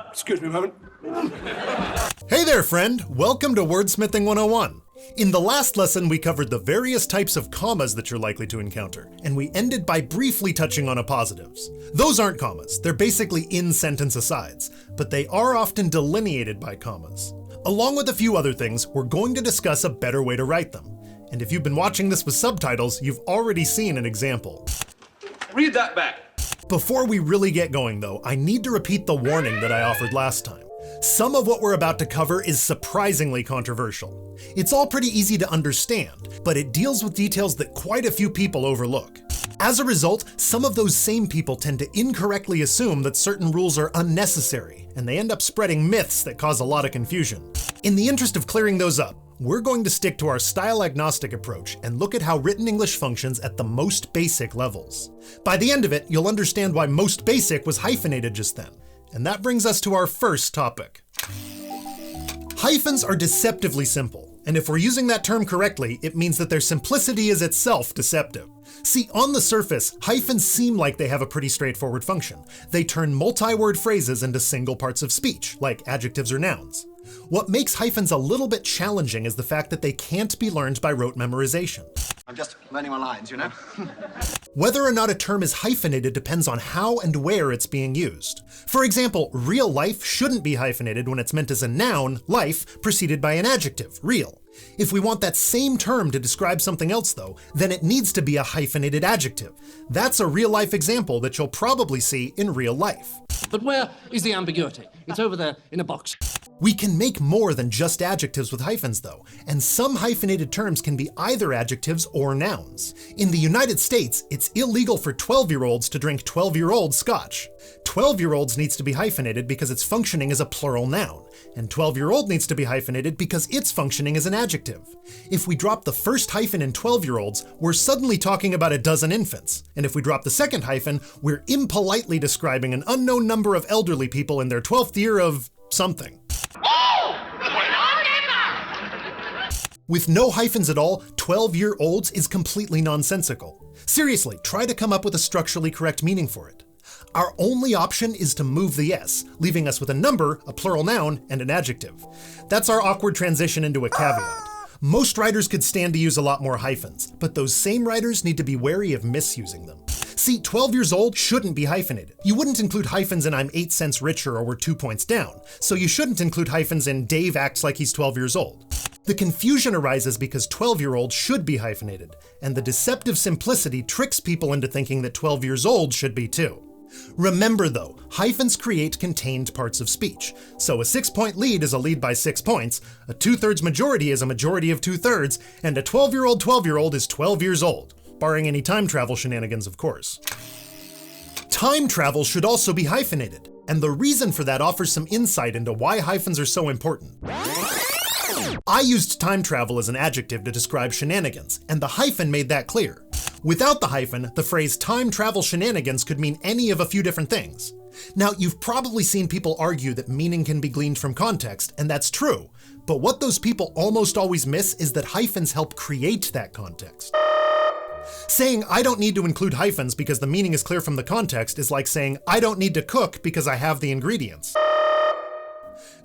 Excuse me a moment. Hey there, friend! Welcome to Wordsmithing 101. In the last lesson, we covered the various types of commas that you're likely to encounter, and we ended by briefly touching on appositives. Those aren't commas, they're basically in-sentence asides, but they are often delineated by commas. Along with a few other things, we're going to discuss a better way to write them. And if you've been watching this with subtitles, you've already seen an example. Read that back. Before we really get going though, I need to repeat the warning that I offered last time. Some of what we're about to cover is surprisingly controversial. It's all pretty easy to understand, but it deals with details that quite a few people overlook. As a result, some of those same people tend to incorrectly assume that certain rules are unnecessary, and they end up spreading myths that cause a lot of confusion. In the interest of clearing those up, we're going to stick to our style-agnostic approach and look at how written English functions at the most basic levels. By the end of it, you'll understand why most basic was hyphenated just then. And that brings us to our first topic. Hyphens are deceptively simple, and if we're using that term correctly, it means that their simplicity is itself deceptive. See, on the surface, hyphens seem like they have a pretty straightforward function. They turn multi-word phrases into single parts of speech, like adjectives or nouns. What makes hyphens a little bit challenging is the fact that they can't be learned by rote memorization. I'm just learning my lines, you know? Whether or not a term is hyphenated depends on how and where it's being used. For example, real life shouldn't be hyphenated when it's meant as a noun, life, preceded by an adjective, real. If we want that same term to describe something else though, then it needs to be a hyphenated adjective. That's a real life example that you'll probably see in real life. But where is the ambiguity? It's over there in a box. We can make more than just adjectives with hyphens though, and some hyphenated terms can be either adjectives or nouns. In the United States, it's illegal for 12-year-olds to drink 12-year-old scotch. 12-year-olds needs to be hyphenated because it's functioning as a plural noun, and 12-year-old needs to be hyphenated because it's functioning as an adjective. If we drop the first hyphen in 12-year-olds, we're suddenly talking about a dozen infants, and if we drop the second hyphen, we're impolitely describing an unknown number of elderly people in their 12th year of something. With no hyphens at all, 12-year-olds is completely nonsensical. Seriously, try to come up with a structurally correct meaning for it. Our only option is to move the S, leaving us with a number, a plural noun, and an adjective. That's our awkward transition into a caveat. Most writers could stand to use a lot more hyphens, but those same writers need to be wary of misusing them. See, 12 years old shouldn't be hyphenated. You wouldn't include hyphens in I'm 8 cents richer or we're 2 points down, so you shouldn't include hyphens in Dave acts like he's 12 years old. The confusion arises because 12-year-olds should be hyphenated, and the deceptive simplicity tricks people into thinking that 12 years old should be too. Remember though, hyphens create contained parts of speech. So a 6-point lead is a lead by 6 points, a 2/3 majority is a majority of 2/3, and a 12-year-old is 12 years old. Barring any time travel shenanigans, of course. Time travel should also be hyphenated, and the reason for that offers some insight into why hyphens are so important. I used time travel as an adjective to describe shenanigans, and the hyphen made that clear. Without the hyphen, the phrase time travel shenanigans could mean any of a few different things. Now, you've probably seen people argue that meaning can be gleaned from context, and that's true, but what those people almost always miss is that hyphens help create that context. Saying I don't need to include hyphens because the meaning is clear from the context is like saying I don't need to cook because I have the ingredients.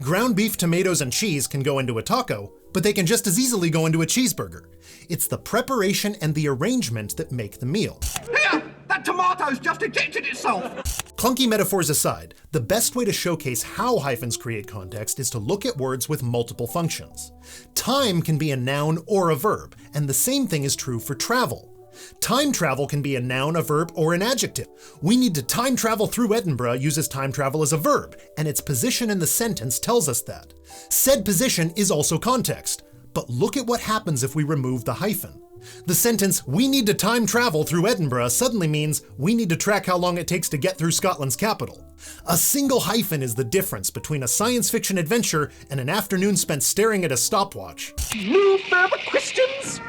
Ground beef, tomatoes, and cheese can go into a taco, but they can just as easily go into a cheeseburger. It's the preparation and the arrangement that make the meal. Here! That tomato's just ejected itself! Clunky metaphors aside, the best way to showcase how hyphens create context is to look at words with multiple functions. Time can be a noun or a verb, and the same thing is true for travel. Time travel can be a noun, a verb, or an adjective. We need to time travel through Edinburgh uses time travel as a verb, and its position in the sentence tells us that. Said position is also context, but look at what happens if we remove the hyphen. The sentence, we need to time travel through Edinburgh suddenly means we need to track how long it takes to get through Scotland's capital. A single hyphen is the difference between a science fiction adventure and an afternoon spent staring at a stopwatch. No further questions?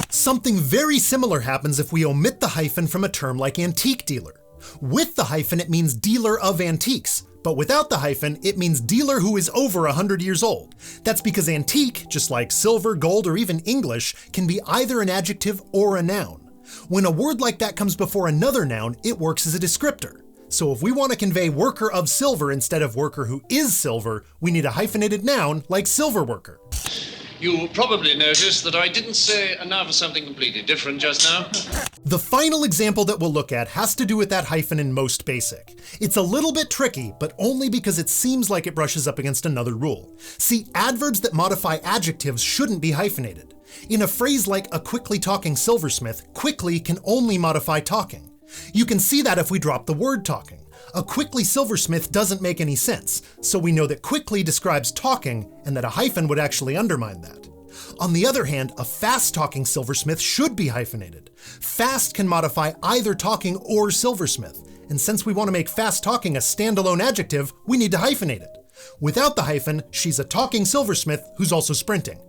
Something very similar happens if we omit the hyphen from a term like antique dealer. With the hyphen, it means dealer of antiques, but without the hyphen, it means dealer who is over 100 years old. That's because antique, just like silver, gold, or even English, can be either an adjective or a noun. When a word like that comes before another noun, it works as a descriptor. So if we want to convey worker of silver instead of worker who is silver, we need a hyphenated noun like silver worker. You probably noticed that I didn't say now for something completely different just now. The final example that we'll look at has to do with that hyphen in most basic. It's a little bit tricky, but only because it seems like it brushes up against another rule. See, adverbs that modify adjectives shouldn't be hyphenated. In a phrase like a quickly talking silversmith, quickly can only modify talking. You can see that if we drop the word talking. A quickly silversmith doesn't make any sense, so we know that quickly describes talking and that a hyphen would actually undermine that. On the other hand, a fast-talking silversmith should be hyphenated. Fast can modify either talking or silversmith, and since we want to make fast-talking a standalone adjective, we need to hyphenate it. Without the hyphen, she's a talking silversmith who's also sprinting.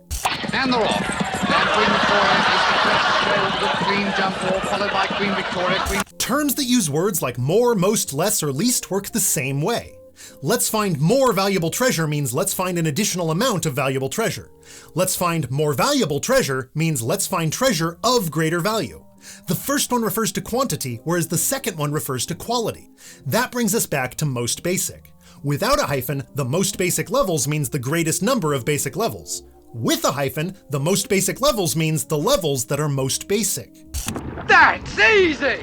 And they're off. Then Queen Victoria is the first to go with Queen jump ball, followed by Queen Victoria. Terms that use words like more, most, less, or least work the same way. Let's find more valuable treasure means let's find an additional amount of valuable treasure. Let's find more valuable treasure means let's find treasure of greater value. The first one refers to quantity, whereas the second one refers to quality. That brings us back to most basic. Without a hyphen, the most basic levels means the greatest number of basic levels. With a hyphen, the most basic levels means the levels that are most basic. That's easy!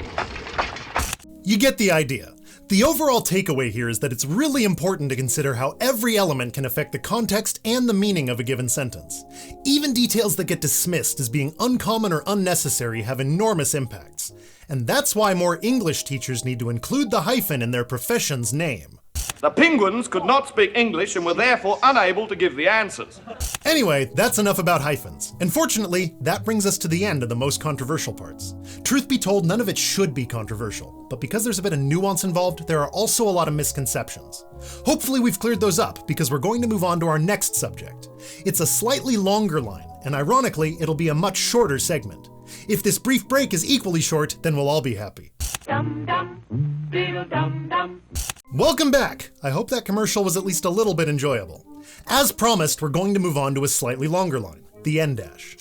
You get the idea. The overall takeaway here is that it's really important to consider how every element can affect the context and the meaning of a given sentence. Even details that get dismissed as being uncommon or unnecessary have enormous impacts. And that's why more English teachers need to include the hyphen in their profession's name. The penguins could not speak English and were therefore unable to give the answers. Anyway, that's enough about hyphens. And fortunately, that brings us to the end of the most controversial parts. Truth be told, none of it should be controversial, but because there's a bit of nuance involved, there are also a lot of misconceptions. Hopefully we've cleared those up, because we're going to move on to our next subject. It's a slightly longer line, and ironically, it'll be a much shorter segment. If this brief break is equally short, then we'll all be happy. Welcome back! I hope that commercial was at least a little bit enjoyable. As promised, we're going to move on to a slightly longer line, the en dash.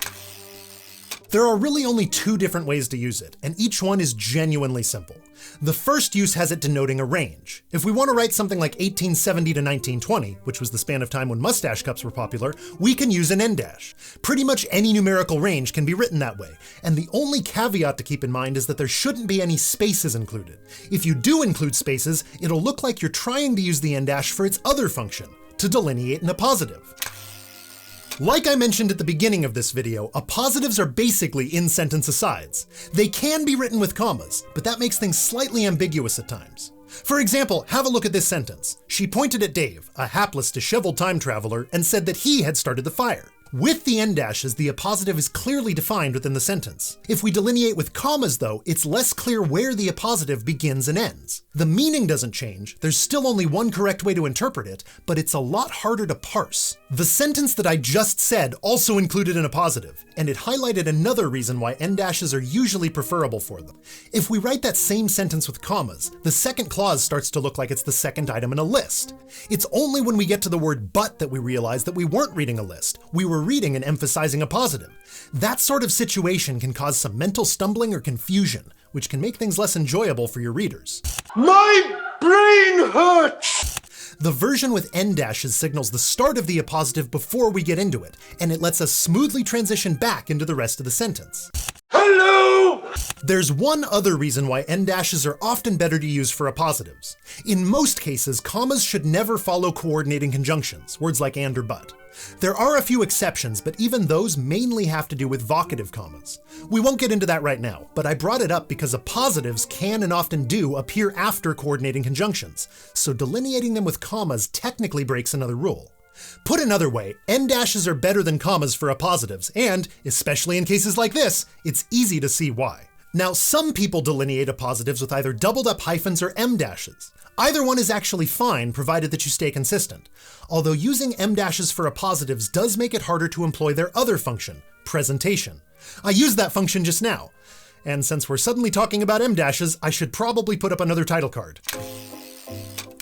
There are really only two different ways to use it, and each one is genuinely simple. The first use has it denoting a range. If we want to write something like 1870 to 1920, which was the span of time when mustache cups were popular, we can use an en dash. Pretty much any numerical range can be written that way, and the only caveat to keep in mind is that there shouldn't be any spaces included. If you do include spaces, it'll look like you're trying to use the en dash for its other function, to delineate an appositive. Like I mentioned at the beginning of this video, appositives are basically in-sentence asides. They can be written with commas, but that makes things slightly ambiguous at times. For example, have a look at this sentence. She pointed at Dave, a hapless, disheveled time traveler, and said that he had started the fire. With the en dashes, the appositive is clearly defined within the sentence. If we delineate with commas though, it's less clear where the appositive begins and ends. The meaning doesn't change, there's still only one correct way to interpret it, but it's a lot harder to parse. The sentence that I just said also included an appositive, and it highlighted another reason why en dashes are usually preferable for them. If we write that same sentence with commas, the second clause starts to look like it's the second item in a list. It's only when we get to the word but that we realize that we weren't reading a list, we were reading and emphasizing a positive. That sort of situation can cause some mental stumbling or confusion, which can make things less enjoyable for your readers. My brain hurts! The version with en dashes signals the start of the appositive before we get into it, and it lets us smoothly transition back into the rest of the sentence. Hello! There's one other reason why en dashes are often better to use for appositives. In most cases, commas should never follow coordinating conjunctions, words like and or but. There are a few exceptions, but even those mainly have to do with vocative commas. We won't get into that right now, but I brought it up because appositives can and often do appear after coordinating conjunctions, so delineating them with commas technically breaks another rule. Put another way, en dashes are better than commas for appositives, and, especially in cases like this, it's easy to see why. Now, some people delineate appositives with either doubled up hyphens or em dashes. Either one is actually fine, provided that you stay consistent. Although using em dashes for appositives does make it harder to employ their other function, presentation. I used that function just now. And since we're suddenly talking about em dashes, I should probably put up another title card.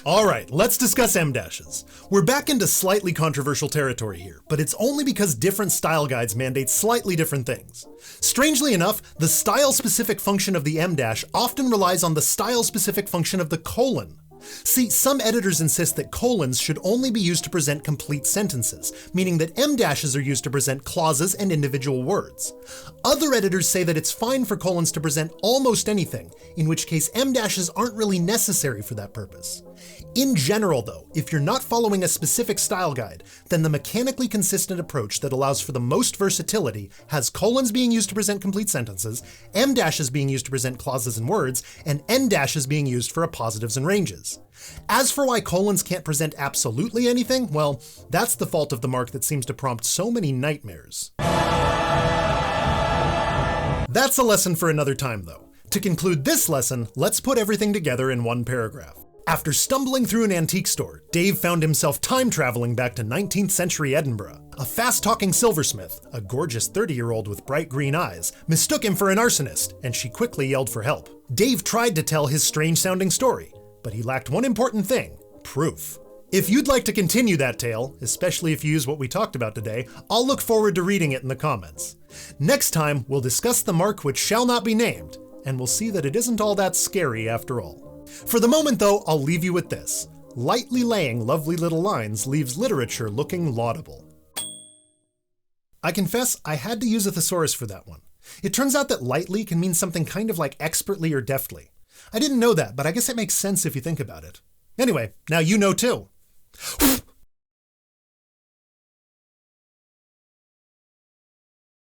Alright, let's discuss M-dashes. We're back into slightly controversial territory here, but it's only because different style guides mandate slightly different things. Strangely enough, the style-specific function of the M-dash often relies on the style-specific function of the colon. See, some editors insist that colons should only be used to present complete sentences, meaning that M-dashes are used to present clauses and individual words. Other editors say that it's fine for colons to present almost anything, in which case M-dashes aren't really necessary for that purpose. In general though, if you're not following a specific style guide, then the mechanically consistent approach that allows for the most versatility has colons being used to present complete sentences, M-dashes being used to present clauses and words, and N-dashes being used for appositives and ranges. As for why colons can't present absolutely anything, well, that's the fault of the mark that seems to prompt so many nightmares. That's a lesson for another time though. To conclude this lesson, let's put everything together in one paragraph. After stumbling through an antique store, Dave found himself time-traveling back to 19th century Edinburgh. A fast-talking silversmith, a gorgeous 30-year-old with bright green eyes, mistook him for an arsonist, and she quickly yelled for help. Dave tried to tell his strange-sounding story, but he lacked one important thing: proof. If you'd like to continue that tale, especially if you use what we talked about today, I'll look forward to reading it in the comments. Next time, we'll discuss the mark which shall not be named, and we'll see that it isn't all that scary after all. For the moment though, I'll leave you with this. Lightly laying lovely little lines leaves literature looking laudable. I confess, I had to use a thesaurus for that one. It turns out that lightly can mean something kind of like expertly or deftly. I didn't know that, but I guess it makes sense if you think about it. Anyway, now you know too.